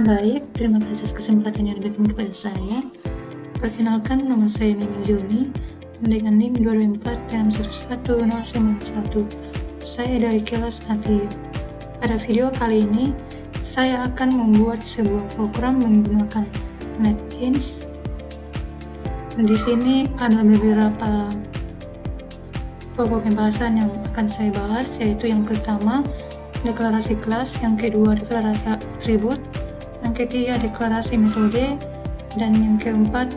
Baik, terima kasih atas kesempatan yang diberikan kepada saya. Perkenalkan, nama saya Mimi Joni dengan NIM 246110991. Saya dari kelas A3. Pada video kali ini, saya akan membuat sebuah program menggunakan NetBeans. Di sini ada beberapa pokok pembahasan yang akan saya bahas, yaitu yang pertama, deklarasi kelas, yang kedua, deklarasi atribut, yang ketiga, deklarasi metode, dan yang keempat,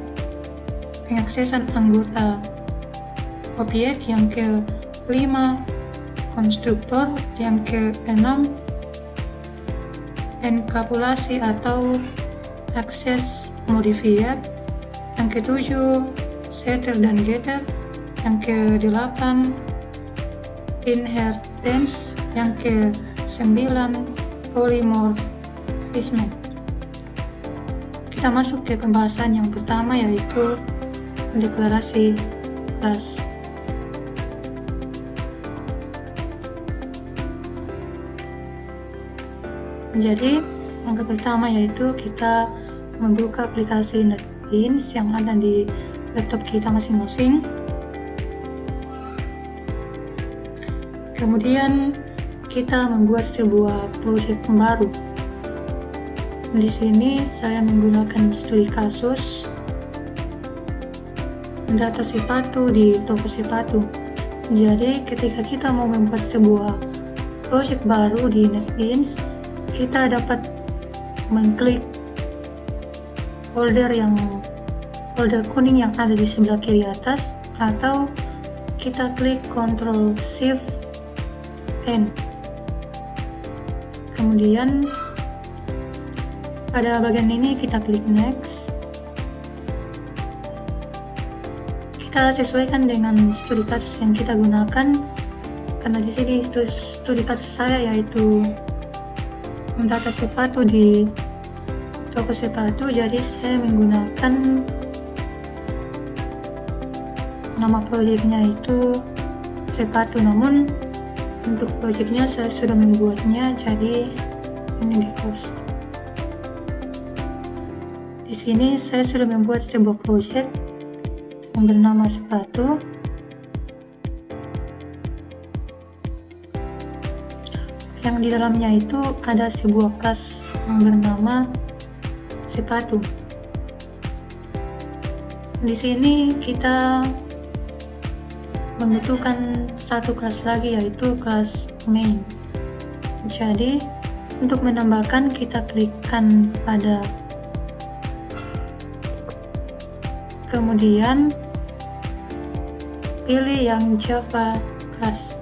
pengaksesan anggota objek, yang kelima, konstruktor, yang keenam, enkapsulasi atau akses modifier, yang ketujuh, setter dan getter, yang ke-8, inheritance, yang ke-9, polymorphism. Kita masuk ke pembahasan yang pertama, yaitu deklarasi kelas. Jadi, yang pertama yaitu kita membuka aplikasi NetBeans yang ada di laptop kita masing-masing. Kemudian kita membuat sebuah proyek baru. Di sini saya menggunakan studi kasus, data sepatu di toko sepatu. Jadi ketika kita mau membuat sebuah proyek baru di NetBeans, kita dapat mengklik folder kuning yang ada di sebelah kiri atas, atau kita klik Ctrl Shift N. Kemudian pada bagian ini kita klik Next. Kita sesuaikan dengan studi kasus yang kita gunakan, karena di sini studi kasus saya yaitu data sepatu di toko sepatu, jadi saya menggunakan nama proyeknya itu sepatu, namun untuk proyeknya saya sudah membuatnya, jadi ini because. Di sini saya sudah membuat sebuah proyek yang bernama sepatu. Yang di dalamnya itu ada sebuah kelas yang bernama sepatu. Di sini kita membutuhkan satu kelas lagi, yaitu kelas main. Jadi untuk menambahkan, kita klikkan pada kemudian pilih yang Java class.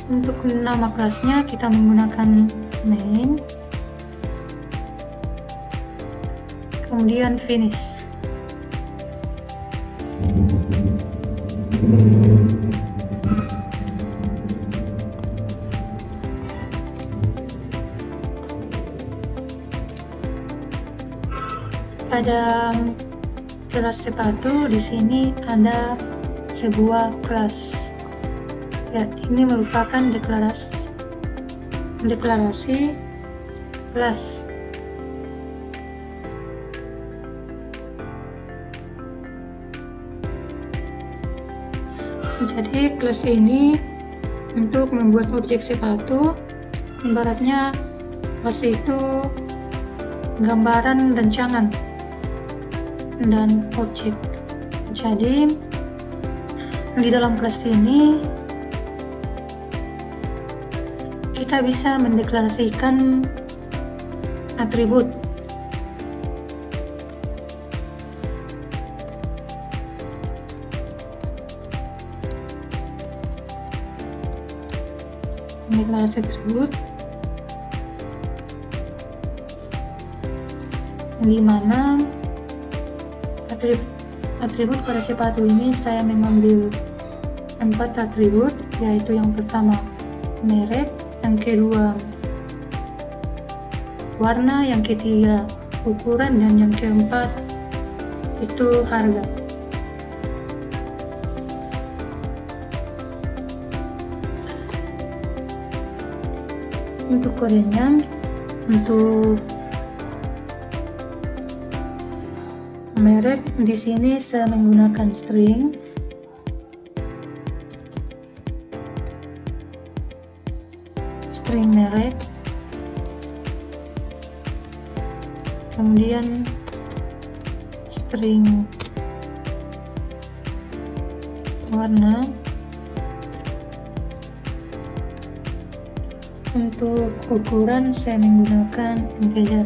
Untuk nama kelasnya kita menggunakan main, kemudian finish. Pada kelas sepatu di sini ada sebuah kelas. Ya, ini merupakan deklarasi kelas. Jadi kelas ini untuk membuat objek sepatu, ibaratnya kelas itu gambaran rancangan dan objek. Jadi di dalam kelas ini kita bisa mendeklarasikan atribut. Deklarasi atribut di mana atribut pada sepatu ini saya mengambil 4 atribut, yaitu yang pertama merek, yang kedua warna, yang ketiga ukuran, dan yang keempat itu harga. Untuk kodenya Untuk merek di sini saya menggunakan string. Merek, kemudian string warna. Untuk ukuran saya menggunakan integer.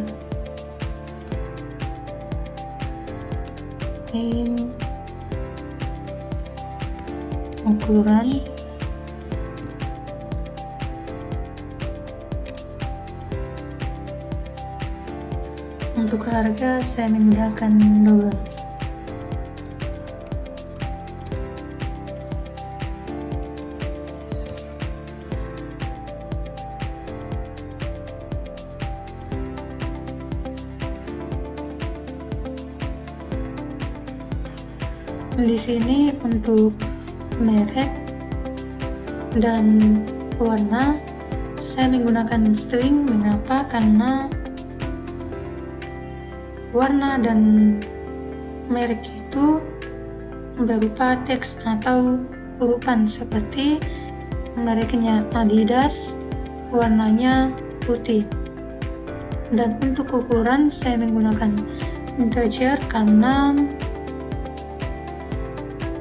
Ukuran untuk harga saya menggunakan $. Di sini untuk merek dan warna saya menggunakan string. Mengapa? Karena warna dan merek itu berupa teks atau hurupan, seperti mereknya Adidas, warnanya putih. Dan untuk ukuran saya menggunakan integer karena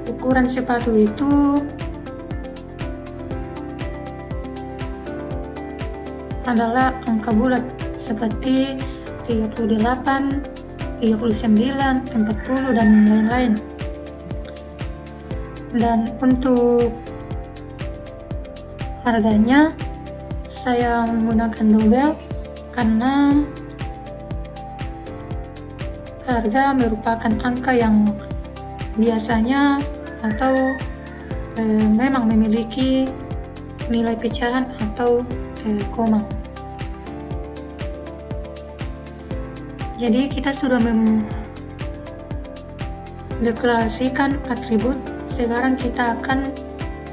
ukuran sepatu itu adalah angka bulat seperti 38, 39, 40 dan lain-lain. Dan untuk harganya saya menggunakan $, karena harga merupakan angka yang biasanya atau memang memiliki nilai pecahan atau koma. Jadi kita sudah mendeklarasikan atribut, sekarang kita akan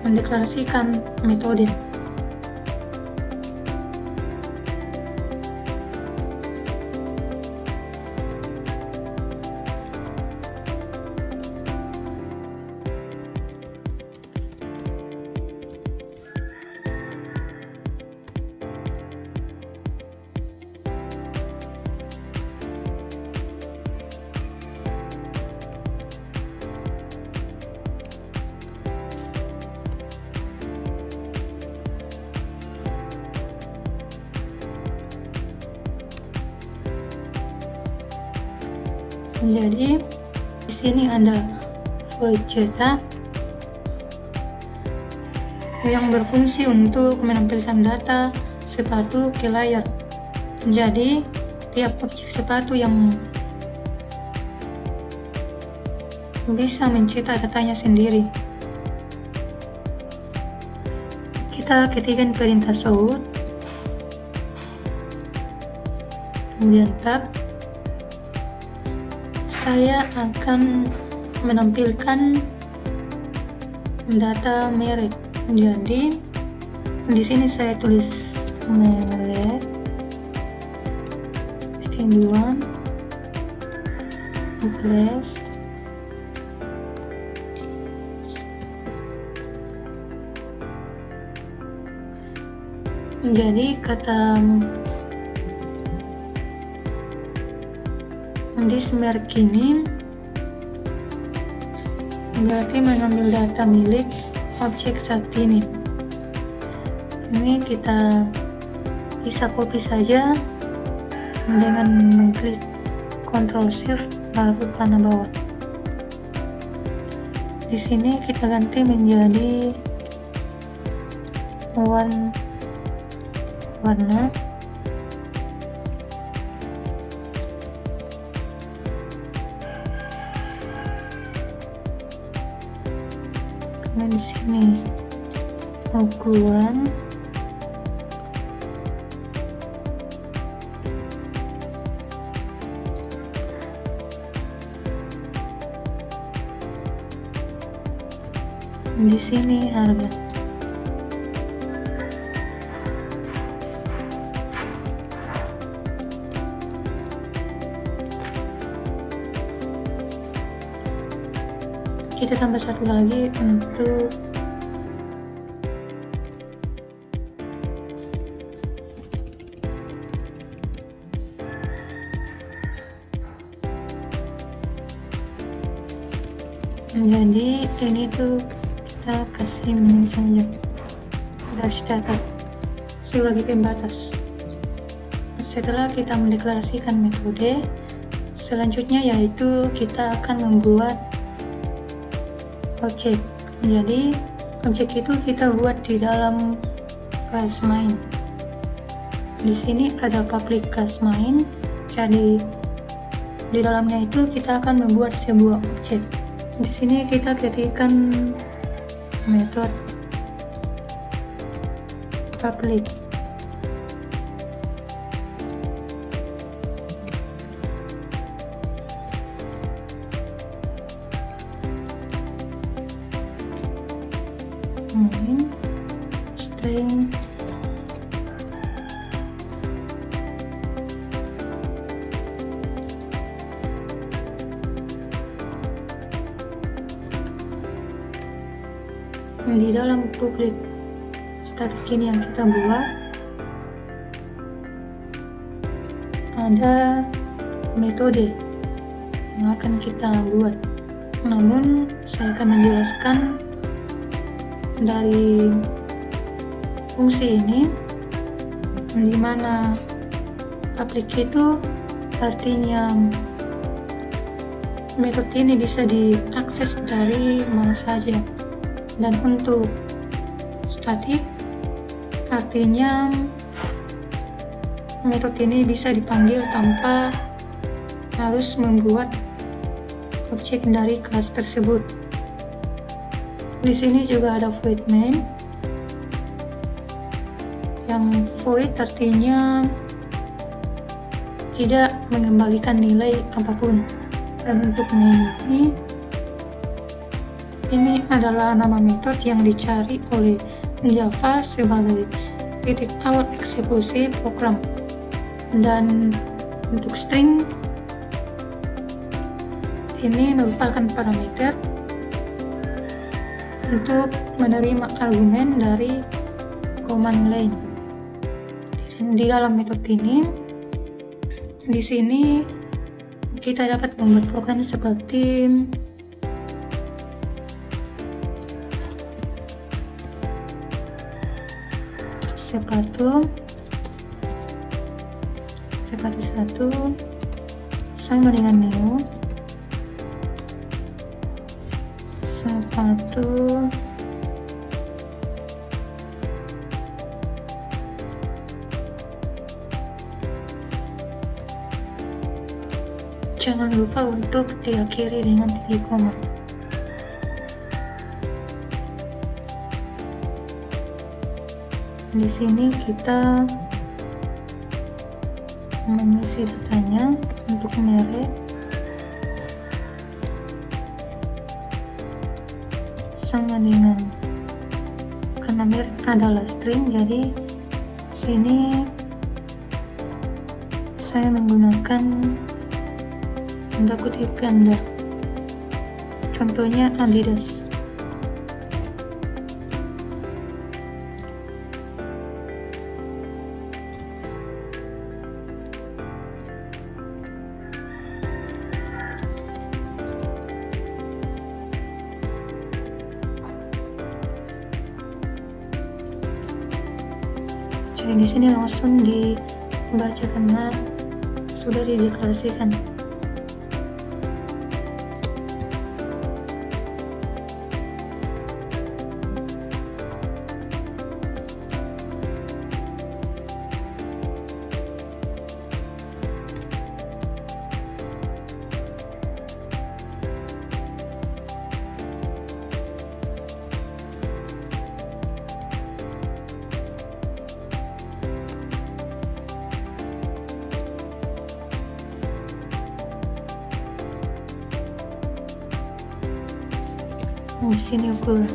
mendeklarasikan metode. Jadi di sini ada void cetak yang berfungsi untuk menampilkan data sepatu ke layar. Jadi tiap objek sepatu yang bisa mencetak datanya sendiri. Kita ketikkan perintah sort, kemudian tab. Saya akan menampilkan data merek. Jadi di sini saya tulis merek ketinggian plus jadi kata this merek ini berarti mengambil data milik objek saat ini. Ini kita bisa copy saja dengan mengklik Ctrl Shift baru panah bawah. Di sini kita ganti menjadi warna. Kemudian di sini ukuran, di sini harga. kita tambah satu lagi untuk jadi ini tuh kita kasih min saja garis datar sebagai pembatas. Setelah kita mendeklarasikan metode, selanjutnya yaitu kita akan membuat objek. Jadi objek itu kita buat di dalam kelas main. Di sini ada public class main, jadi di dalamnya itu kita akan membuat sebuah objek. Di sini kita ketikkan metode public. String di dalam public static ini yang kita buat ada metode yang akan kita buat, namun saya akan menjelaskan dari fungsi ini, di mana public itu artinya metode ini bisa diakses dari mana saja, dan untuk static artinya metode ini bisa dipanggil tanpa harus membuat objek dari kelas tersebut. Di sini juga ada void main, yang void artinya tidak mengembalikan nilai apapun. Dan untuk main ini adalah nama metode yang dicari oleh Java sebagai titik awal eksekusi program. Dan untuk string ini merupakan parameter untuk menerima argumen dari command line. Di dalam metode ini, di sini kita dapat membuat program seperti sepatu 1 sama dengan new sepatu jangan lupa untuk diakhiri dengan titik koma. Di sini kita mengisi datanya untuk merek sama dengan, karena merek adalah string, jadi sini saya menggunakan tanda kutip ganda, contohnya Adidas. Jadi di sini langsung dibaca karena sudah dideklarasikan. Di sini ukur.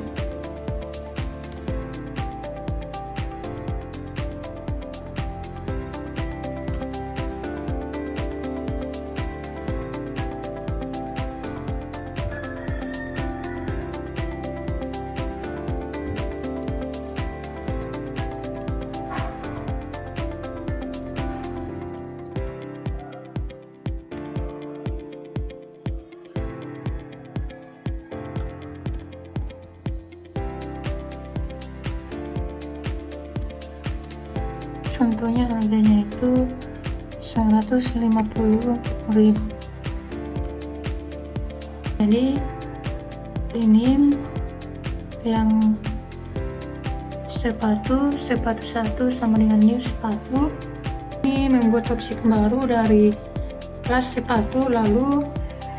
Contohnya harganya itu 150.000. Jadi ini yang sepatu satu sama dengan new sepatu. Ini membuat objek baru dari kelas sepatu, lalu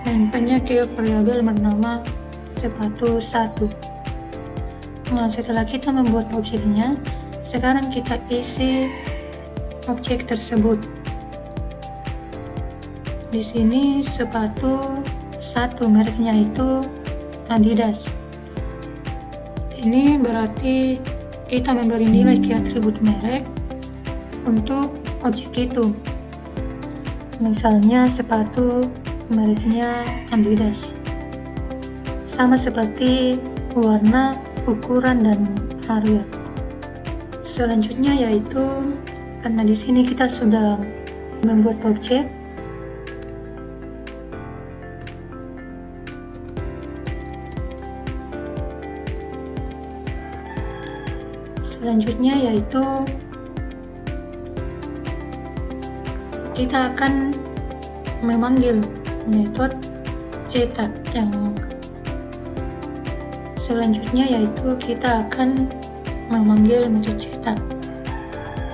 menyimpannya ke variabel bernama sepatu 1. Nah, setelah kita membuat objeknya, sekarang kita isi objek tersebut. Di sini sepatu 1, mereknya itu Adidas. Ini berarti kita memberi nilai ke atribut merek untuk objek itu. Misalnya sepatu mereknya Adidas, sama seperti warna, ukuran, dan harga. Selanjutnya yaitu, karena di sini kita sudah membuat objek, selanjutnya yaitu kita akan memanggil metode cetak. Yang selanjutnya yaitu kita akan memanggil metode cetak.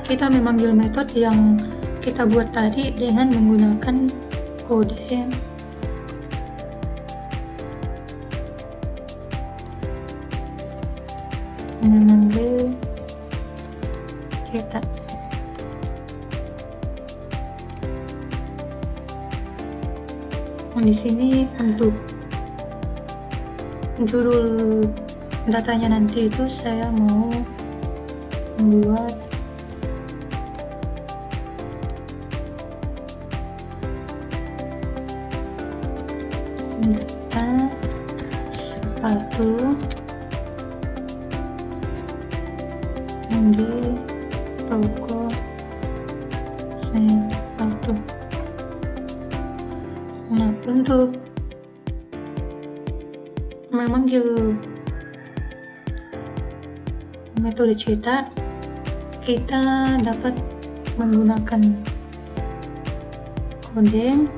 Kita memanggil metode yang kita buat tadi dengan menggunakan kode memanggil cetak. Di sini untuk judul datanya nanti itu saya mau membuat data sepatu di toko sepatu. Nah, untuk memanggil metode cetak, kita dapat menggunakan kode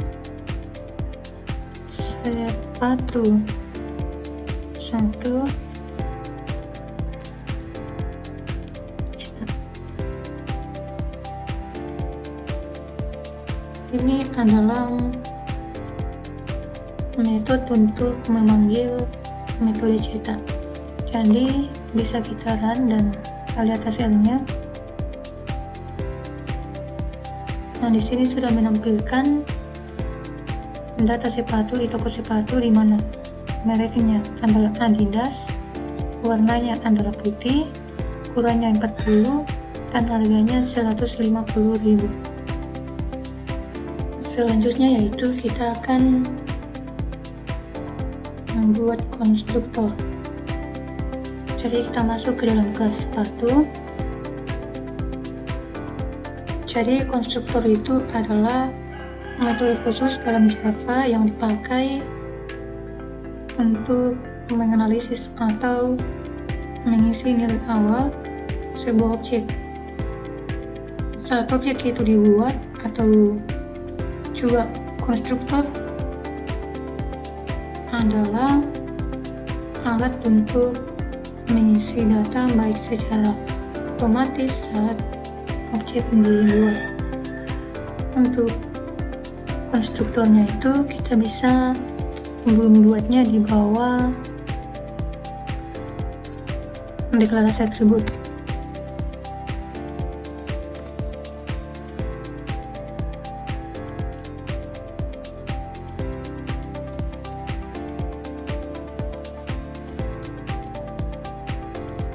sepatu 1 cetak. Ini adalah metode untuk memanggil metode cetak. Jadi bisa kita run dan kita lihat hasilnya. Nah, di sini sudah menampilkan data sepatu di toko sepatu, di mana mereknya adalah Adidas, warnanya adalah putih, ukurannya 40, dan harganya 150.000. Selanjutnya yaitu kita akan membuat konstruktor. Jadi kita masuk ke dalam kelas sepatu. Jadi konstruktor itu adalah metode khusus dalam Java yang dipakai untuk menganalisis atau mengisi nilai awal sebuah objek. Saat objek itu dibuat, atau juga konstruktor adalah alat untuk mengisi data baik secara otomatis saat objek dibuat. Untuk konstruktornya itu kita bisa membuatnya di bawah deklarasi atribut.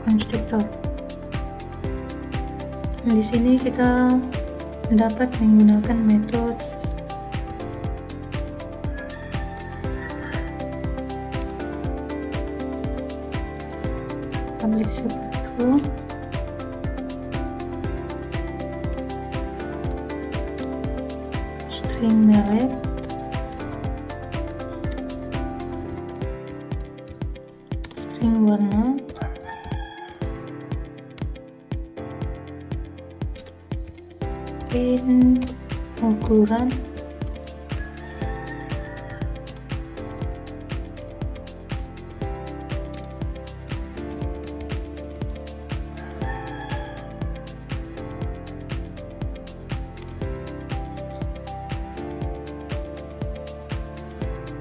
Konstruktor. Di sini kita dapat menggunakan metode public sepatu, string merek, string warna, masukin ukuran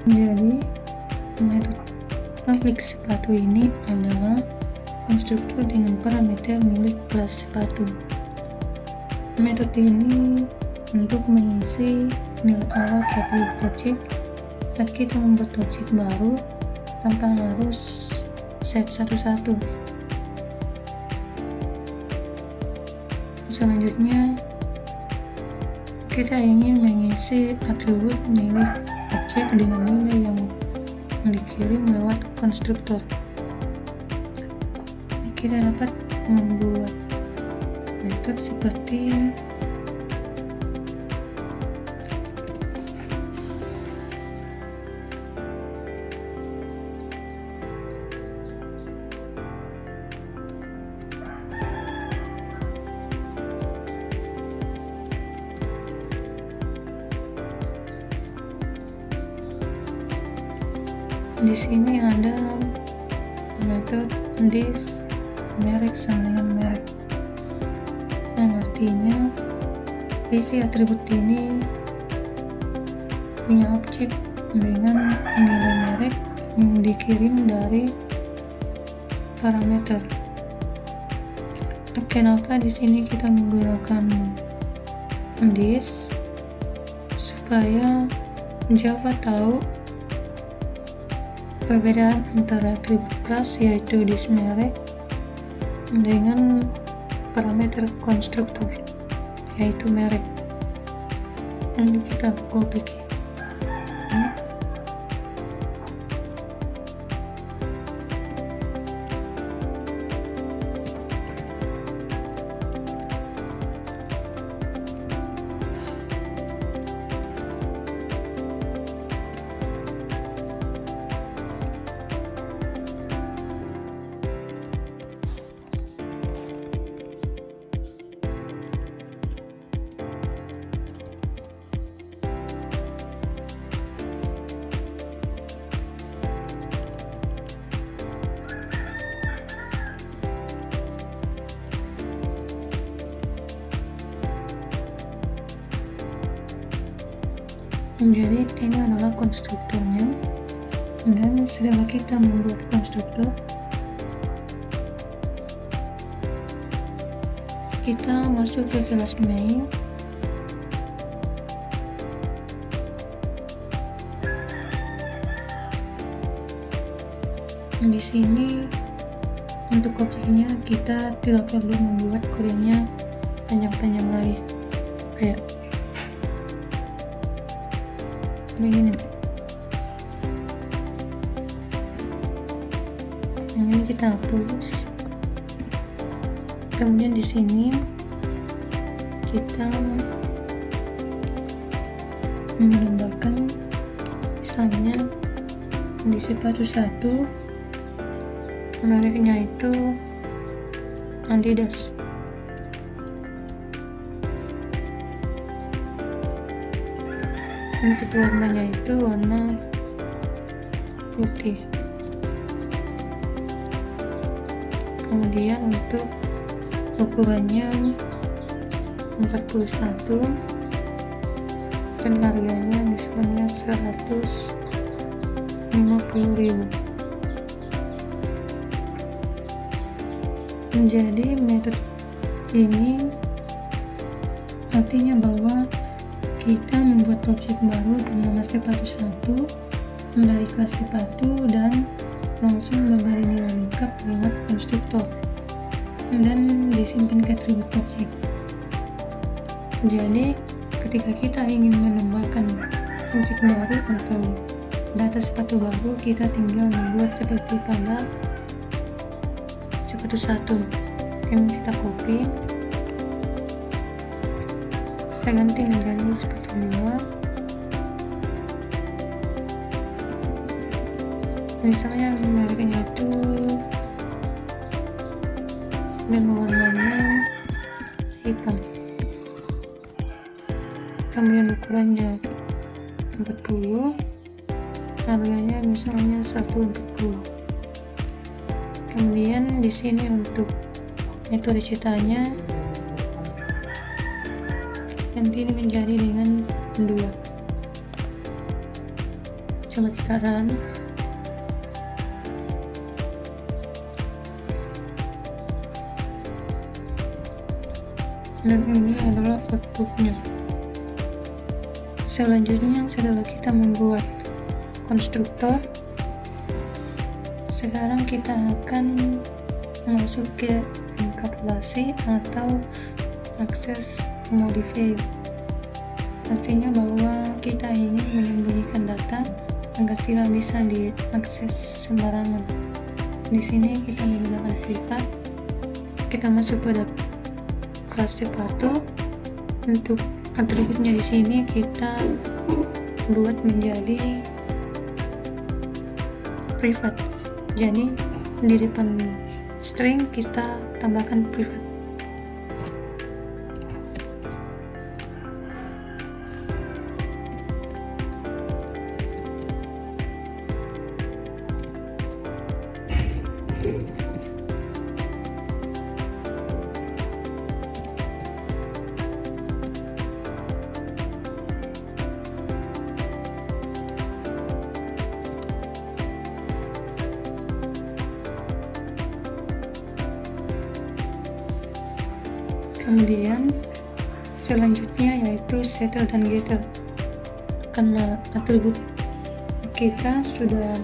jadi metode aplik sepatu ini adalah konstruktor dengan parameter milik kelas sepatu. Metode ini untuk mengisi nilai awal atribut objek saat kita membuat objek baru tanpa harus set satu-satu. Selanjutnya kita ingin mengisi atribut milik objek dengan nilai yang dikirim lewat konstruktor. Kita dapat membuat metode seperti di sini ada metode dis merek sama dengan merek, yang artinya isi atribut ini punya objek dengan nilai merek yang dikirim dari parameter. Kenapa di sini kita menggunakan dis? Supaya Java tahu perbedaan antara atribut kelas yaitu dis merek dengan parameter konstruktor yaitu merek. Ini kita copy. Jadi ini adalah konstruktornya, dan setelah kita membuat konstruktor, kita masuk ke kelas main. Di sini untuk objeknya kita tidak perlu membuat kodenya panjang-panjang lagi kayak begini. Ini kita hapus. Kemudian di sini kita menambahkan, misalnya di sepatu 1 mereknya itu Adidas. Untuk warnanya itu warna putih. Kemudian untuk ukurannya 41 dan harganya misalnya 150.000. Jadi metode ini artinya bahwa kita membuat objek baru bernama sepatu 1 dari kelas sepatu dan langsung memberi nilai lengkap lewat konstruktor dan disimpan ke atribut objek. Jadi ketika kita ingin menambahkan objek baru atau data sepatu baru, kita tinggal membuat seperti pada sepatu 1. Ini kita copy, kita ganti namanya sepatu 2, misalnya mereknya itu dan warnanya hitam. harganya 40, harganya misalnya 140. Kemudian di sini untuk metode cetaknya nanti ini menjadi dengan 2. Coba kita run. Dan ini adalah outputnya. Selanjutnya setelah kita membuat konstruktor, sekarang kita akan masuk ke enkapsulasi atau akses modifier. Artinya bahwa kita ingin menyembunyikan data agar tidak bisa diakses sembarangan. Di sini kita menggunakan privat. Kita masuk pada kelas sepatu. Untuk atributnya di sini kita buat menjadi privat. Jadi di depan string kita tambahkan privat. Kemudian selanjutnya yaitu setter dan getter. Karena atribut kita sudah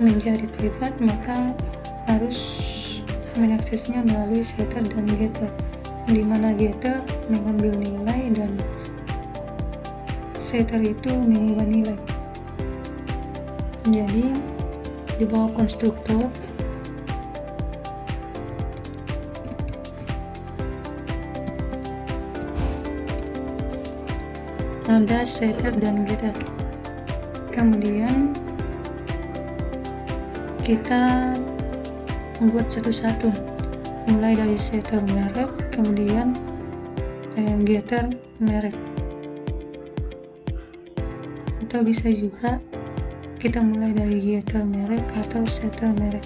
menjadi privat, maka harus mengaksesnya melalui setter dan getter, di mana getter mengambil nilai dan setter itu mengubah nilai. Jadi di bawah konstruktor ada setter dan getter. Kemudian kita membuat satu-satu, mulai dari setter merek, kemudian getter merek, atau bisa juga kita mulai dari getter merek atau setter merek.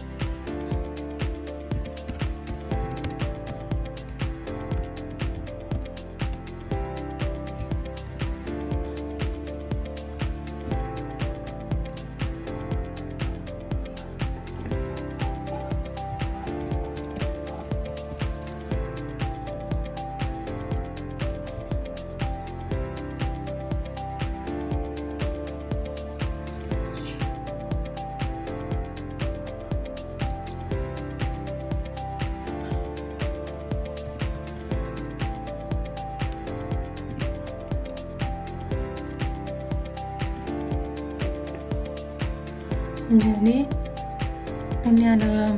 Jadi ini adalah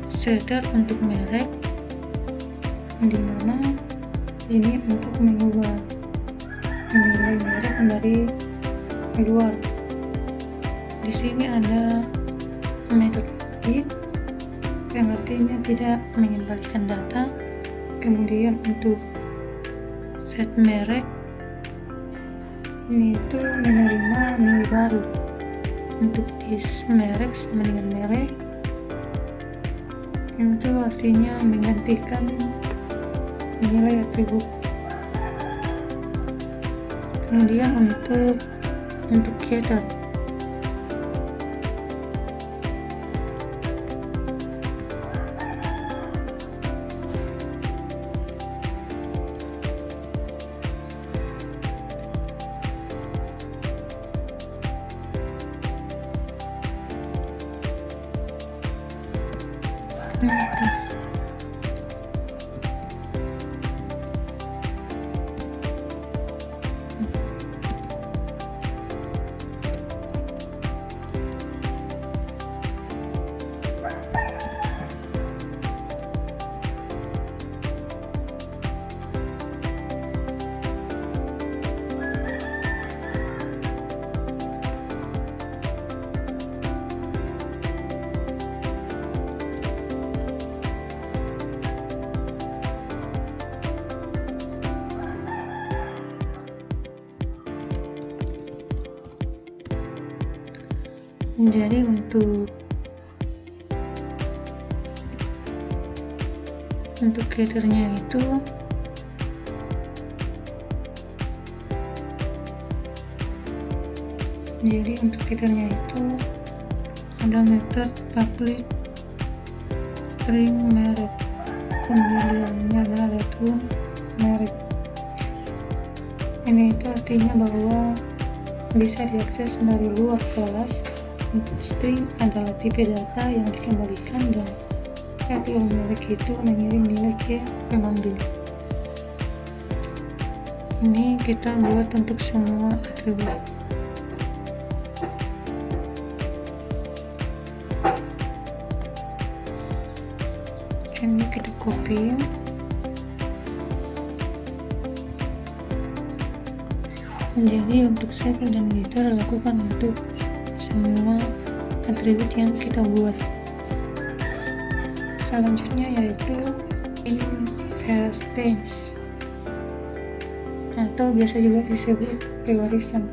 setter untuk merek, dimana ini untuk mengubah nilai merek dari luar. Di sini ada metode void yang artinya tidak mengembalikan data. Kemudian untuk set merek ini itu menerima nilai baru. Untuk dis merek sama dengan merek itu artinya menggantikan nilai atribut. Kemudian untuk getter Jadi untuk getternya itu ada method public string merek, kemudiannya adalah return merek. Ini itu artinya bahwa bisa diakses dari luar kelas. Untuk string adalah tipe data yang dikembalikan, dan return merek itu mengirim nilai ke pemandu. Ini kita buat untuk semua atribut. Ini kita copy. Jadi untuk settle dan getter lakukan untuk semua atribut yang kita buat. Selanjutnya yaitu inheritance, atau biasa juga disebut pewarisan.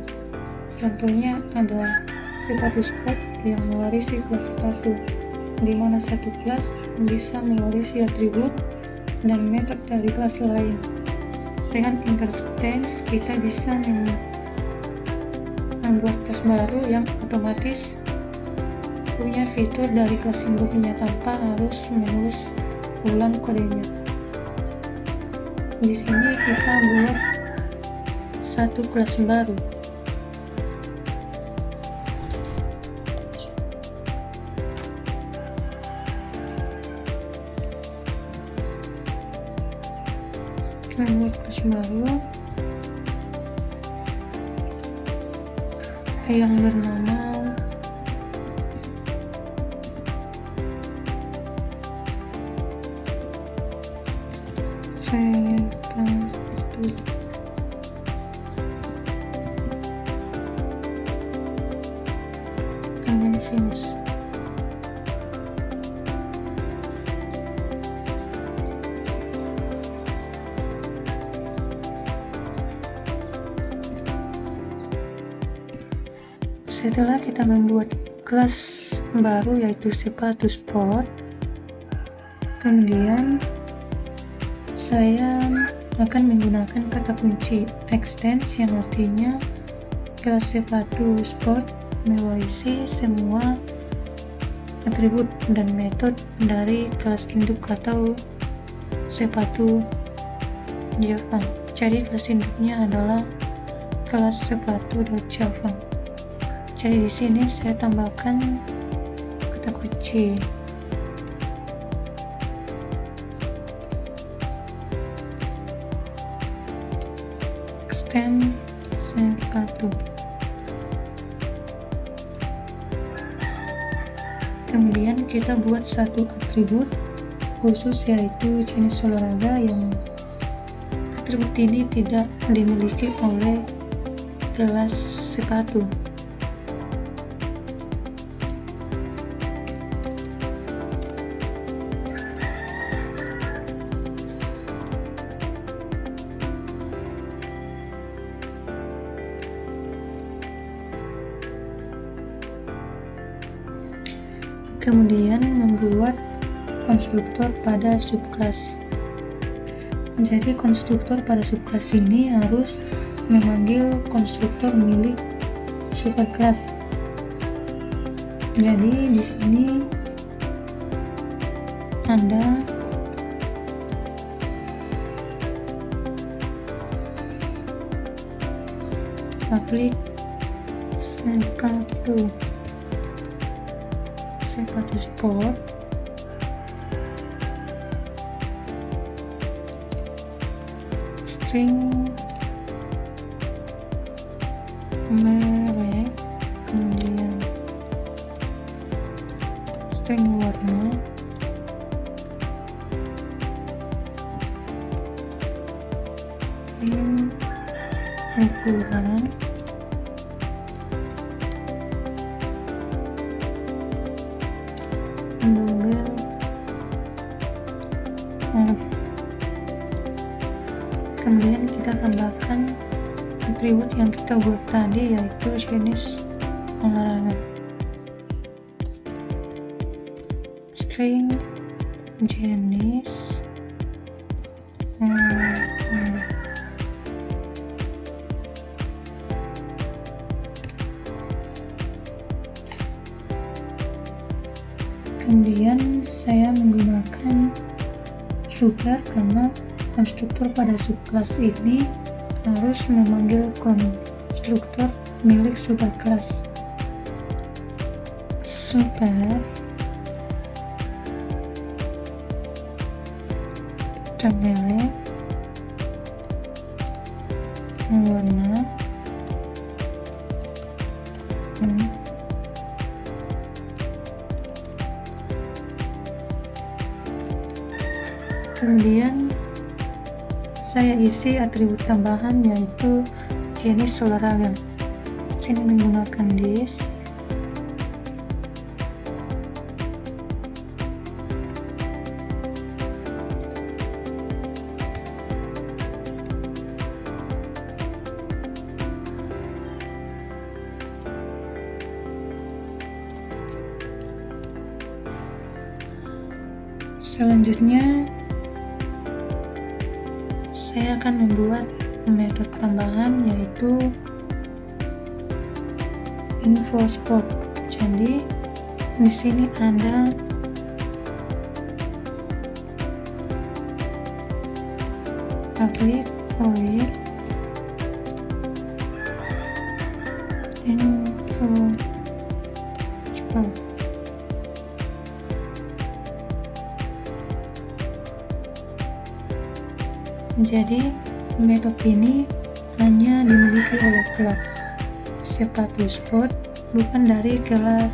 Contohnya ada sepatu sport yang mewarisi kelas sepatu, di mana satu kelas bisa mewarisi atribut dan metode dari kelas lain. Dengan inheritance kita bisa membuat kelas baru yang otomatis punya fitur dari kelas induknya tanpa harus menulis ulang kodenya. Di sini kita buat satu kelas baru. Membuat kelas baru yang bernama sepatu, dan finish. Setelah kita membuat kelas baru yaitu sepatu sport, kemudian saya akan menggunakan kata kunci extends yang artinya kelas sepatu sport mewarisi semua atribut dan metode dari kelas induk atau sepatu Java. Jadi kelas induknya adalah kelas sepatu.java. Jadi di sini saya tambahkan kata kunci extend sepatu. Kemudian kita buat satu atribut khusus yaitu jenis olahraga yang atribut ini tidak dimiliki oleh kelas sepatu. Kemudian membuat konstruktor pada subclass. Jadi konstruktor pada subclass ini harus memanggil konstruktor milik superclass. Jadi di sini ada public sepatu sport, string merek, kemudian string warna, ukuran, kemudian kita tambahkan atribut yang kita buat tadi yaitu jenis olahraga. string jenis kemudian saya menggunakan super karena konstruktor pada subclass ini harus memanggil konstruktor milik superclass. Super template warna kemudian saya isi atribut tambahan yaitu jenis olahraga. Sini menggunakan this selanjutnya saya akan membuat metode tambahan yaitu info sport. Jadi di sini ada public void info sport. Jadi metode ini hanya dimiliki oleh kelas sepatu sport, bukan dari kelas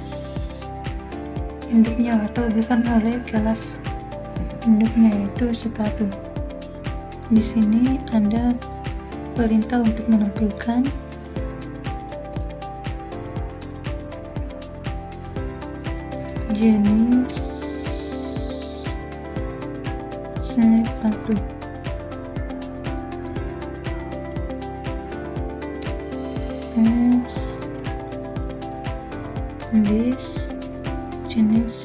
induknya atau bukan oleh kelas induknya yaitu sepatu. Di sini ada perintah untuk menampilkan jenis sepatu. This jenis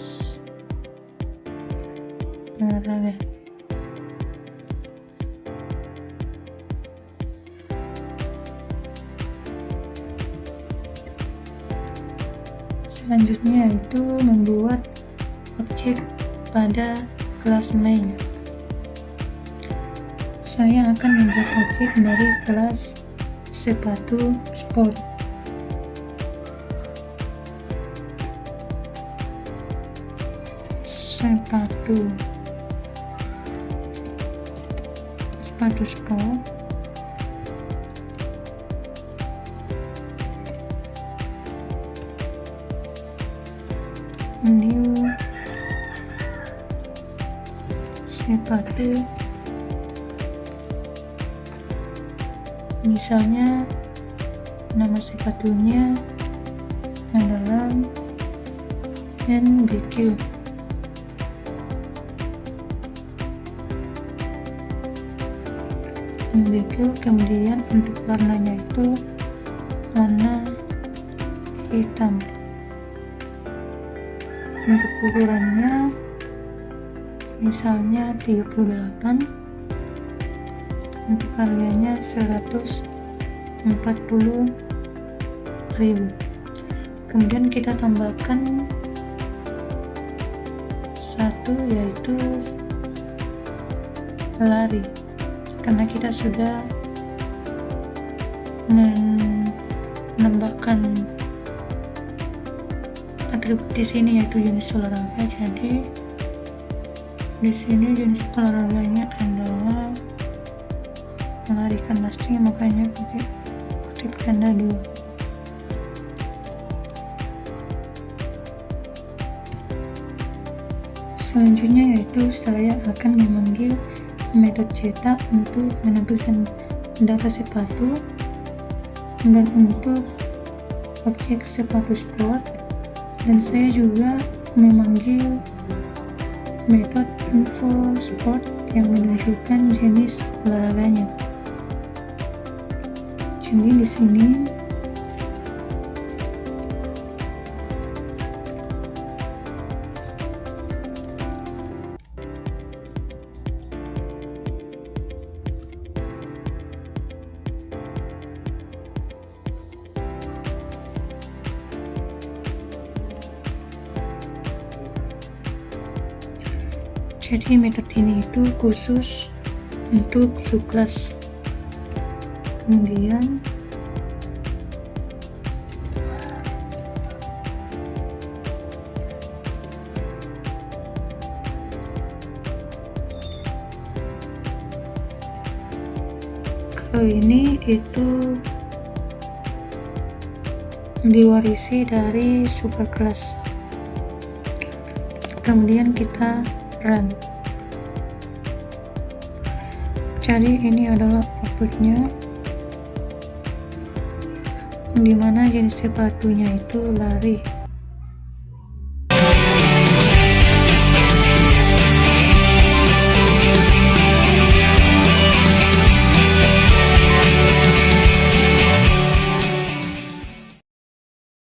olahraga. Selanjutnya yaitu membuat objek pada kelas main. Saya akan membuat objek dari kelas sepatu sport. Sepatu sport. New sepatu, misalnya nama sepatunya adalah NBQ. Kemudian untuk warnanya itu warna hitam. Untuk ukurannya misalnya 38, untuk harganya 140.000. Kemudian kita tambahkan satu yaitu lari, karena kita sudah menambahkan atribut di sini yaitu jenis olahraga. Jadi di sini jenis olahraganya adalah lari, karena string makanya pakai kutip tanda 2. Selanjutnya yaitu saya akan memanggil metode cetak untuk menampilkan data sepatu dan untuk objek sepatu sport, dan saya juga memanggil metode info sport yang menunjukkan jenis olahraganya. Jadi di sini Jadi metode ini itu khusus untuk subclass. Kemudian ini itu diwarisi dari subclass. Kemudian kita run. Jadi ini adalah outputnya, dimana jenis sepatunya itu lari.